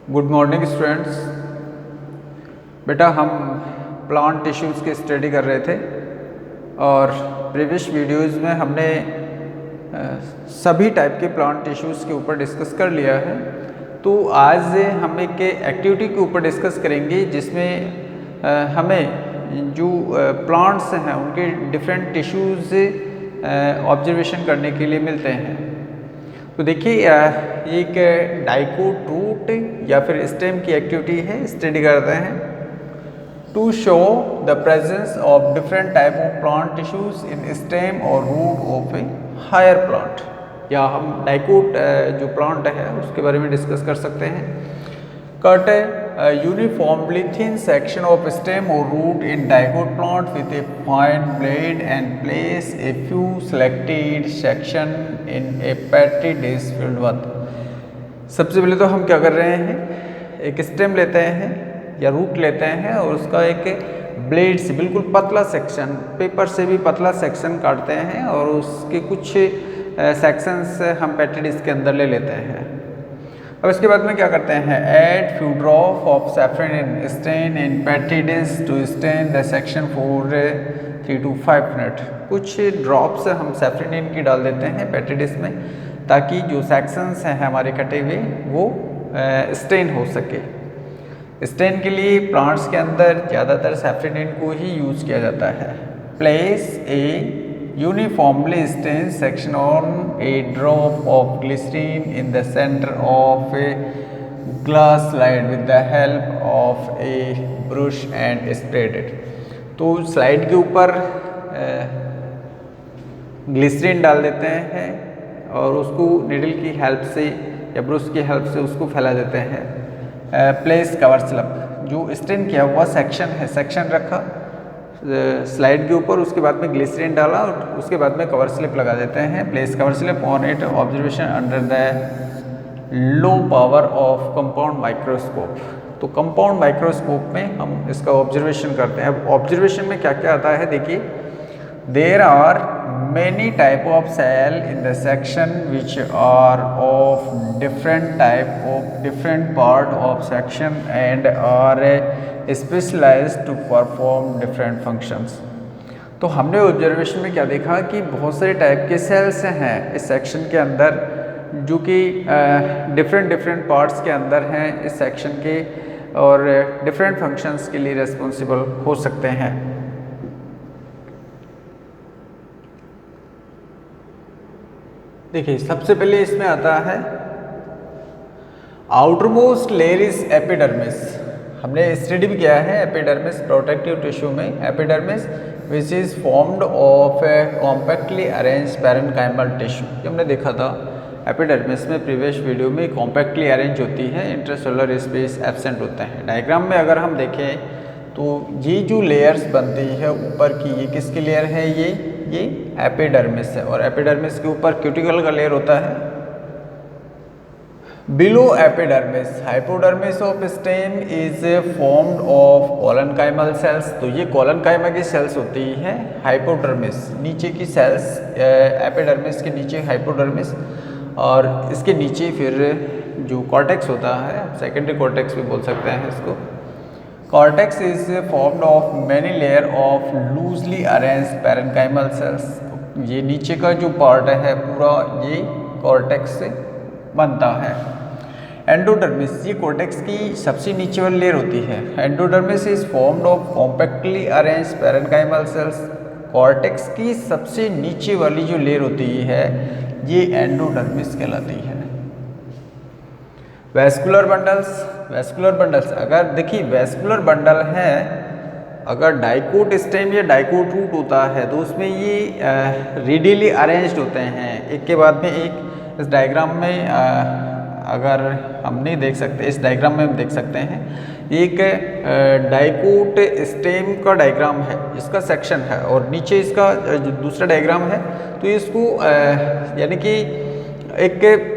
Good morning students. बेटा हम plant tissues की स्टडी कर रहे थे और प्रीवियस वीडियोज़ में हमने सभी टाइप के प्लांट टिश्यूज़ के ऊपर डिस्कस कर लिया है। तो आज हम एक एक्टिविटी के ऊपर डिस्कस करेंगे जिसमें हमें जो प्लांट्स हैं उनके डिफरेंट टिश्यूज़ ऑब्जर्वेशन करने के लिए मिलते हैं। तो देखिए एक डाइकोट रूट या फिर स्टेम की एक्टिविटी है, स्टडी करते हैं। To show the presence of different type of plant tissues in stem और root of a higher plant, या हम डाइकोट जो प्लांट है उसके बारे में डिस्कस कर सकते हैं। Cut uniformly thin section of stem or root in dicot plant with a fine blade and place a few selected section in a petri dish filled with। सबसे पहले तो हम क्या कर रहे हैं, एक स्टेम लेते हैं या रूट लेते हैं और उसका एक ब्लेड से बिल्कुल पतला सेक्शन, पेपर से भी पतला सेक्शन काटते हैं और उसके कुछ सेक्शंस हम पेट्री डिश के अंदर ले लेते हैं। अब इसके बाद में क्या करते हैं, add few drop of saffron in stain in petri dish to stain the section for 3 to 5 minute. कुछ ड्रॉप्स हम सैफरन की डाल देते हैं पेट्री डिश में ताकि जो सेक्शंस हैं हमारे कटे हुए वो स्टेन हो सके। स्टेन के लिए प्लांट्स के अंदर ज़्यादातर सैफरन को ही यूज़ किया जाता है। Place a uniformly stained section on a drop of glycerine in the center of a glass slide with the help of a brush and spread it। तो स्लाइड के ऊपर ग्लिसरीन डाल देते हैं और उसको निडल की हेल्प से या ब्रश की हेल्प से उसको फैला देते हैं। प्लेस कवर स्लिप, जो स्टेन किया हुआ सेक्शन है, सेक्शन रखा स्लाइड के ऊपर, उसके बाद में ग्लिसरीन डाला और उसके बाद में कवर स्लिप लगा देते हैं। Place cover slip on it observation under the low power of compound microscope. तो कंपाउंड माइक्रोस्कोप में हम इसका ऑब्जर्वेशन करते हैं। अब ऑब्जर्वेशन में क्या क्या आता है देखिए, there are many type of cell in the section which are of different type of different part of section and are specialized to perform different functions। तो हमने ऑब्जर्वेशन में क्या देखा कि बहुत सारे टाइप के सेल्स हैं इस सेक्शन के अंदर जो कि डिफरेंट पार्ट्स के अंदर हैं इस सेक्शन के और डिफरेंट फंक्शंस के लिए रिस्पॉन्सिबल हो सकते हैं। देखिए सबसे पहले इसमें आता है आउटरमोस्ट लेयर इज एपिडर्मिस। हमने स्टडी भी किया है एपिडर्मिस प्रोटेक्टिव टिश्यू में। Epidermis which is formed of A compactly arrange parenchymal tissue, ये हमने देखा था एपिडर्मिस में प्रीवियस वीडियो में। कॉम्पैक्टली अरेंज होती है, इंट्रासेलुलर स्पेस एब्सेंट होता है। डायग्राम में अगर हम देखें तो ये जो लेयर्स बनती है ऊपर की, ये किसकी लेयर है, ये एपिडर्मिस है और एपिडर्मिस के ऊपर क्यूटिकल का लेयर होता है। Below epidermis hypodermis of stem is formed of collenchymal cells. तो ये कोलनकाइमा की सेल्स होती है। हाइपोडर्मिस नीचे की सेल्स, एपिडर्मिस के नीचे हाइपोडर्मिस और इसके नीचे फिर जो कॉर्टेक्स होता है, सेकेंडरी कॉर्टेक्स भी बोल सकते हैं इसको। Cortex is formed of many layer of loosely arrange parenchymal cells. ये नीचे का जो पार्ट है पूरा ये कॉर्टेक्स से बनता है। एंडोडर्मिस, ये कॉर्टेक्स की सबसे नीचे वाली लेयर होती है। Endodermis is formed of compactly arrange parenchymal cells. Cortex की सबसे नीचे वाली जो लेयर होती है ये एंडोडर्मिस कहलाती है। वेस्कुलर बंडल्स, अगर देखिए वेस्कुलर बंडल है, अगर डाइकोट स्टेम या डाइकोट रूट होता है तो उसमें ये रेडियली अरेंज्ड होते हैं एक के बाद में एक। इस डायग्राम में अगर हम नहीं देख सकते, इस डायग्राम में हम देख सकते हैं एक डाइकोट स्टेम का डायग्राम है, इसका सेक्शन है और नीचे इसका जो दूसरा डायग्राम है तो इसको यानी कि एक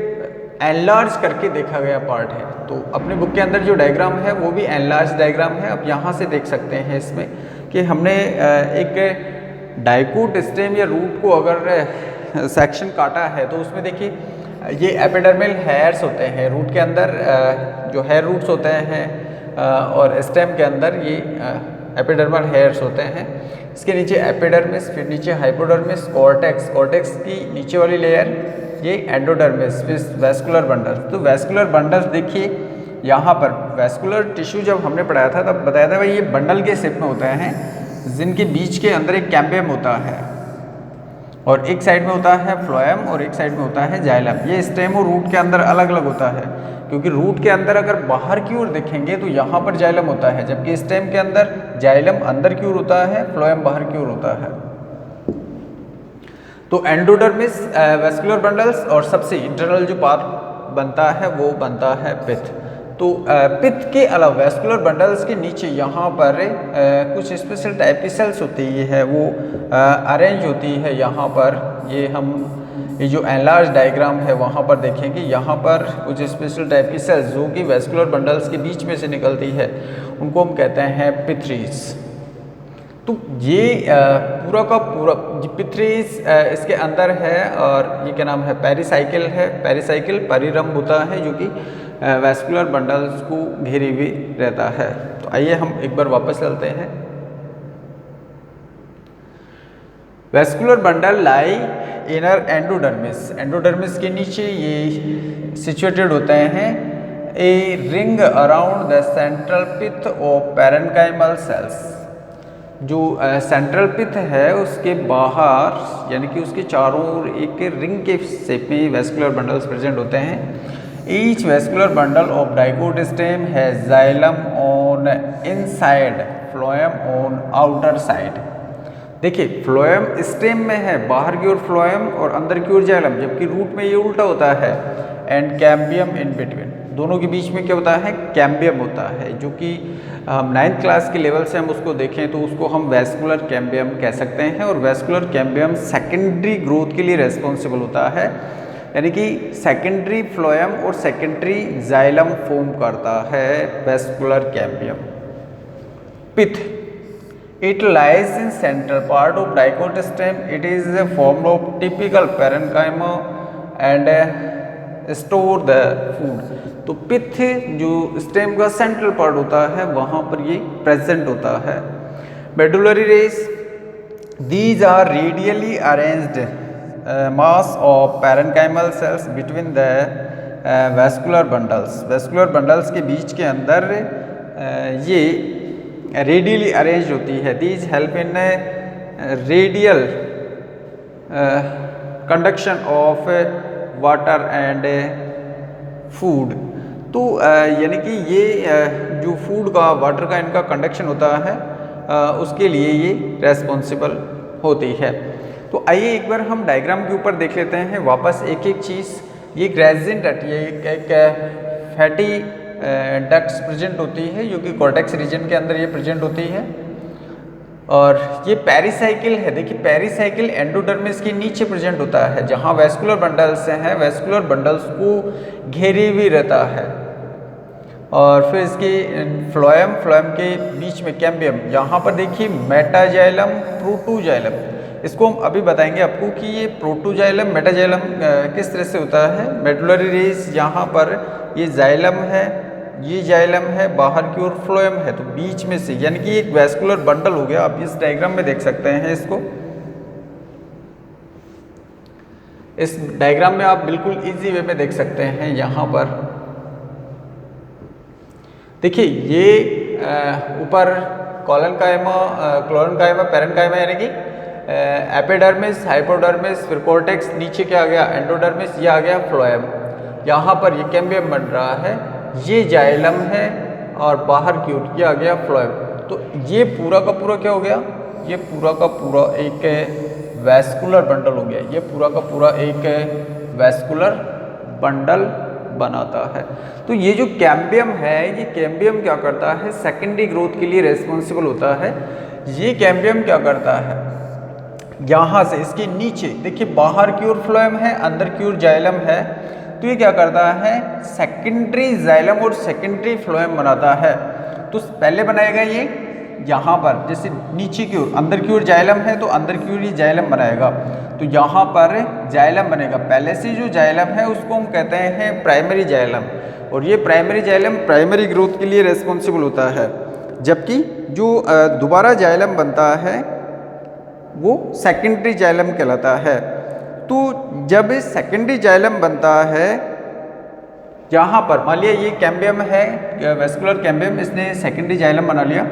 एनलार्ज करके देखा गया पार्ट है। तो अपने बुक के अंदर जो डायग्राम है वो भी एनलार्ज डायग्राम है। अब यहाँ से देख सकते हैं इसमें कि हमने एक डाइकोट स्टेम या रूट को अगर सेक्शन काटा है तो उसमें देखिए ये एपिडर्मल हेयर्स होते हैं रूट के अंदर, जो हेयर रूट्स होते हैं और स्टेम के अंदर ये एपिडर्मल हेयर्स होते हैं। इसके नीचे एपिडर्मिस, फिर नीचे हाइपोडर्मिस, कॉर्टेक्स, कॉर्टेक्स की नीचे वाली लेयर ये एंडोडर्मिस, फिर वैस्कुलर बंडल्स। तो वैस्कुलर बंडल्स देखिए यहाँ पर वैस्कुलर टिश्यू जब हमने पढ़ाया था तब बताया था भाई ये बंडल के शेप में होते हैं, जिनके बीच के अंदर एक कैम्बियम होता है और एक साइड में होता है फ्लोएम और एक साइड में होता है जाइलम। ये स्टेम और रूट के अंदर अलग अलग होता है, क्योंकि रूट के अंदर अगर बाहर की ओर देखेंगे तो यहाँ पर जाइलम होता है, जबकि स्टेम के अंदर जाइलम अंदर की ओर होता है, फ्लोएम बाहर की ओर होता है। तो एंडोडर्मिस, वैस्कुलर बंडल्स और सबसे इंटरनल जो पार्ट बनता है वो बनता है पिथ। तो पिथ के अलावा वैस्कुलर बंडल्स के नीचे यहाँ पर कुछ स्पेशल टाइप की सेल्स होती है, वो अरेंज होती है यहाँ पर। ये जो एनलार्ज डायग्राम है वहाँ पर देखेंगे, यहाँ पर कुछ स्पेशल टाइप की सेल्स जो कि वैस्कुलर बंडल्स के बीच में से निकलती है, उनको हम कहते हैं पिथरीज। तो ये पूरा का पूरा पिथरीज इसके अंदर है और ये क्या नाम है, पेरिसाइकिल है। पेरिसाइकिल परिरंभ होता है जो कि वैस्कुलर बंडल्स को घेरे हुए रहता है। तो आइए हम एक बार वापस चलते हैं। Vascular bundle lie inner endodermis, endodermis के नीचे ये सिचुएटेड होते हैं a ring around the central pith of parenchymal cells. जो सेंट्रल पिथ है उसके बाहर यानी कि उसके चारों ओर एक रिंग के शेप में वैस्कुलर बंडल्स प्रेजेंट होते हैं। Each vascular bundle of dicot stem है xylem on inside, phloem on outer side. देखिए फ्लोएम स्टेम में है, बाहर की ओर फ्लोएम और अंदर की ओर जाइलम, जबकि रूट में ये उल्टा होता है। एंड कैम्बियम इन बिटवीन, दोनों के बीच में क्या होता है, कैम्बियम होता है, जो कि हम 9th क्लास के लेवल से हम उसको देखें तो उसको हम वैस्कुलर कैम्बियम कह सकते हैं। और वैस्कुलर कैम्बियम सेकेंडरी ग्रोथ के लिए रेस्पॉन्सिबल होता है, यानी कि सेकेंडरी फ्लोएम और सेकेंडरी जाइलम फॉर्म करता है vascular cambium. Pith, it lies in central part of dicot stem. It is formed of typical parenchyma and store the food. तो पिथ जो स्टेम का सेंट्रल पार्ट होता है वहाँ पर ये प्रेजेंट होता है। Medullary race, these are radially arranged mass of parenchymal cells between the vascular bundles. vascular bundles के बीच के अंदर ये रेडियली अरेंज होती है। These help in radial conduction of water and food. तो यानी कि ये जो फूड का वाटर का इनका कंडक्शन होता है उसके लिए ये रेस्पॉन्सिबल होती है। तो आइए एक बार हम डायग्राम के ऊपर देख लेते हैं वापस एक एक चीज़। ये ग्रेजिन डक्ट, ये एक फैटी डक्ट्स प्रेजेंट होती है जो कि कॉर्टेक्स रीजन के अंदर ये प्रेजेंट होती है। और ये पेरिसाइकिल है, देखिए पेरिसाइकिल एंडोडर्मिस के नीचे प्रेजेंट होता है, जहाँ वैस्कुलर बंडल्स हैं, वैस्कुलर बंडल्स को घेरे हुए रहता है। और फिर इसके फ्लोएम, फ्लोएम के बीच में कैम्बियम, यहाँ पर देखिए मेटाजाइलम, प्रोटोजाइलम। इसको हम अभी बताएंगे आपको कि ये प्रोटोजाइलम मेटाजाइलम किस तरह से होता है। मेडुलरी रेस, यहाँ पर ये जाइलम है, ये जाइलम है, बाहर की ओर फ्लोएम है, तो बीच में से यानी कि एक वैस्कुलर बंडल हो गया। आप इस डायग्राम में देख सकते हैं इसको, इस डायग्राम में आप बिल्कुल इजी वे में देख सकते हैं। यहाँ पर देखिए ये ऊपर कॉलनकाइमा, क्लोरेनकाइमा, पेरेन्काइमा यानी कि एपिडर्मिस, हाइपोडर्मिस, फिर कॉर्टेक्स, नीचे क्या आ गया एंडोडर्मिस, ये आ गया फ्लोएम। यहाँ पर ये कैम्बियम बन रहा है, ये जाइलम है और बाहर की ओर ये आ गया फ्लोएम। तो ये पूरा का पूरा क्या हो गया, ये पूरा का पूरा एक वैस्कुलर बंडल हो गया। ये पूरा का पूरा एक वैस्कुलर बंडल बनाता है। तो ये जो कैम्बियम है, ये कैम्बियम क्या करता है, सेकेंडरी ग्रोथ के लिए रेस्पॉन्सिबल होता है। ये कैम्बियम क्या करता है, यहाँ से इसके नीचे देखिए बाहर की ओर फ्लोएम है, अंदर की ओर जाइलम है, तो ये क्या करता है, सेकेंडरी जाइलम और सेकेंडरी फ्लोएम बनाता है। तो पहले बनाएगा ये यहाँ पर, जैसे नीचे की ओर, अंदर की ओर जाइलम है तो अंदर की ओर ये जाइलम बनाएगा। तो यहाँ पर जाइलम बनेगा। पहले से जो जाइलम है उसको हम कहते हैं प्राइमरी जाइलम, और ये प्राइमरी जाइलम प्राइमरी ग्रोथ के लिए रिस्पॉन्सिबल होता है, जबकि जो दोबारा जाइलम बनता है वो सेकेंडरी जाइलम कहलाता है। तो जब सेकेंडरी जाइलम बनता है, यहाँ पर मान लिया ये कैम्बियम है, वेस्कुलर कैम्बियम, इसने सेकेंडरी जाइलम बना लिया,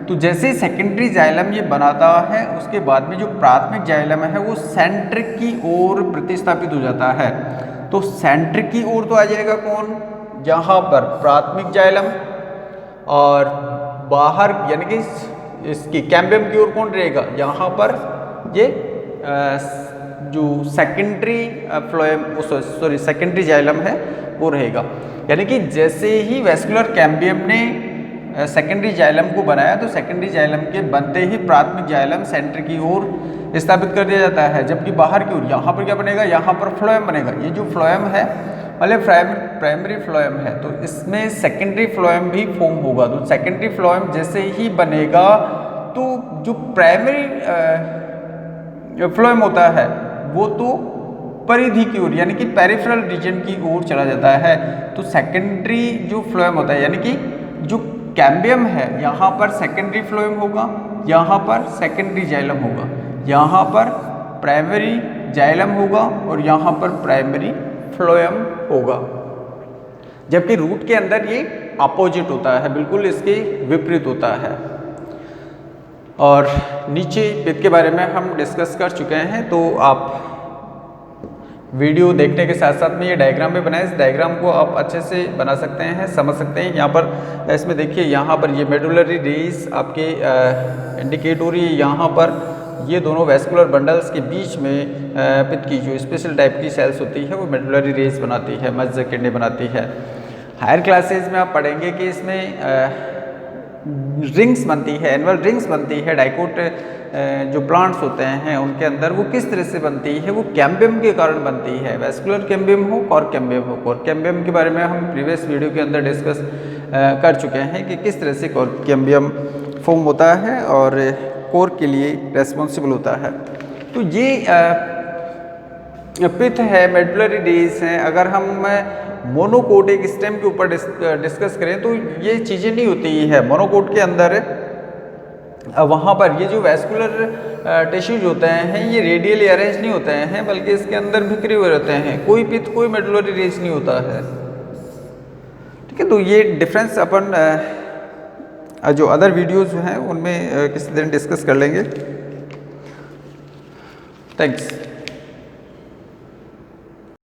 तो जैसे सेकेंडरी जाइलम ये बनाता है उसके बाद में जो प्राथमिक जाइलम है वो सेंटर की ओर प्रतिस्थापित हो जाता है। तो सेंटर की ओर तो आ जाएगा कौन, यहाँ पर प्राथमिक जाइलम, और बाहर यानी कि इसकी कैम्बियम की ओर कौन रहेगा, यहाँ पर ये जो secondary phloem sorry secondary xylem है वो रहेगा। यानी कि जैसे ही वेस्कुलर कैम्बियम ने सेकेंडरी जाइलम को बनाया तो सेकेंडरी जाइलम के बनते ही प्राथमिक जाइलम सेंटर की ओर स्थापित कर दिया जाता है, जबकि बाहर की ओर यहाँ पर क्या बनेगा, यहाँ पर फ्लोएम बनेगा। ये जो फ्लोएम है मतलब प्राइमरी फ्लोएम है, तो इसमें सेकेंडरी फ्लोएम भी फॉर्म होगा। तो सेकेंडरी फ्लोएम जैसे ही बनेगा तो जो प्राइमरी फ्लोएम होता है वो तो परिधि की ओर यानी कि पेरिफेरल रीजन की ओर चला जाता है। तो सेकेंडरी जो फ्लोएम होता है यानी कि जो कैम्बियम है, यहाँ पर सेकेंडरी फ्लोएम होगा, यहाँ पर सेकेंडरी जाइलम होगा, यहाँ पर प्राइमरी जाइलम होगा और यहाँ पर प्राइमरी फ्लोएम होगा। जबकि रूट के अंदर ये अपोजिट होता है, बिल्कुल इसके विपरीत होता है। और नीचे पित्त के बारे में हम डिस्कस कर चुके हैं, तो आप वीडियो देखने के साथ साथ में ये डायग्राम भी बनाए, इस डायग्राम को आप अच्छे से बना सकते हैं, समझ सकते हैं। यहाँ पर इसमें देखिए, यहाँ पर ये मेडुलरी रेस आपके इंडिकेट हो रही है, यहाँ पर ये दोनों वेस्कुलर बंडल्स के बीच में पित्त की जो स्पेशल टाइप की सेल्स होती है वो मेडुलरी रेस बनाती है, मज्जा किडनी बनाती है। हायर क्लासेज में आप पढ़ेंगे कि इसमें रिंग्स बनती है, एनुअल रिंग्स बनती है, डाइकोट जो प्लांट्स होते हैं उनके अंदर वो किस तरह से बनती है, वो कैम्बियम के कारण बनती है। वेस्कुलर कैम्बियम हो, कॉर्क कैम्बियम हो। कॉर्क कैम्बियम के बारे में हम प्रीवियस वीडियो के अंदर डिस्कस कर चुके हैं कि किस तरह से कॉर्क कैम्बियम फॉर्म होता है और कोर के लिए रेस्पॉन्सिबल होता है। तो ये पित्त है, मेडुलरी रेस हैं। अगर हम मोनोकोट एक स्टेम के ऊपर डिस्कस करें तो ये चीज़ें नहीं होती है। मोनोकोट के अंदर वहाँ पर ये जो वेस्कुलर टिश्यूज होते हैं ये रेडियली अरेंज नहीं होते हैं, बल्कि इसके अंदर बिखरे हुए रहते हैं। कोई पित्त, कोई मेडुलरी रेस नहीं होता है। ठीक है, तो ये डिफरेंस अपन जो अदर वीडियोज़ हैं उनमें किसी दिन डिस्कस कर लेंगे। थैंक्स।